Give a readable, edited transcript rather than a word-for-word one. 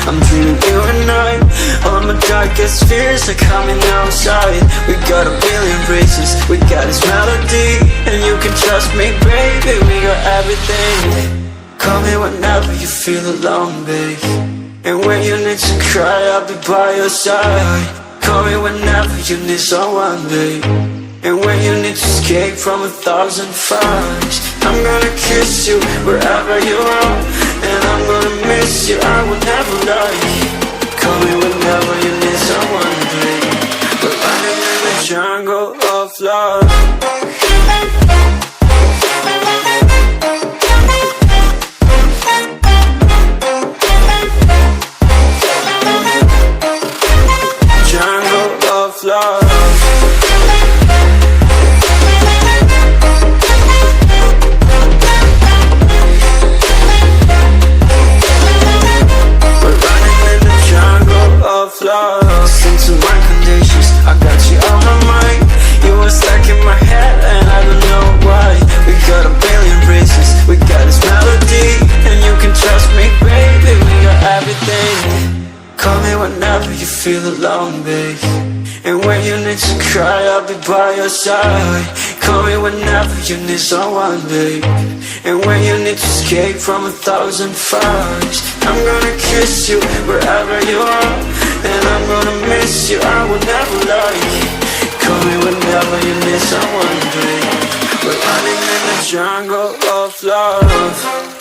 I'm dreaming you and I. All my darkest fears are coming outside. We got a billion races, we got this melody, and you can trust me, baby, we got everything. Call me whenever you feel alone, babe, and when you need to cry, I'll be by your side. Call me whenever you need someone, babe, and when you need to escape from 1,000 fires. I'm gonna kiss you wherever you are, and I'm gonna miss you, I will never lie. Call me whenever you need someone, babe. We're running in the jungle of love. be by your side. Call me whenever you need someone, babe. And when you need to escape from 1,000 fires, I'm gonna kiss you wherever you are. And I'm gonna miss you, I will never lie. Call me whenever you need someone, babe. We're running in the jungle of love.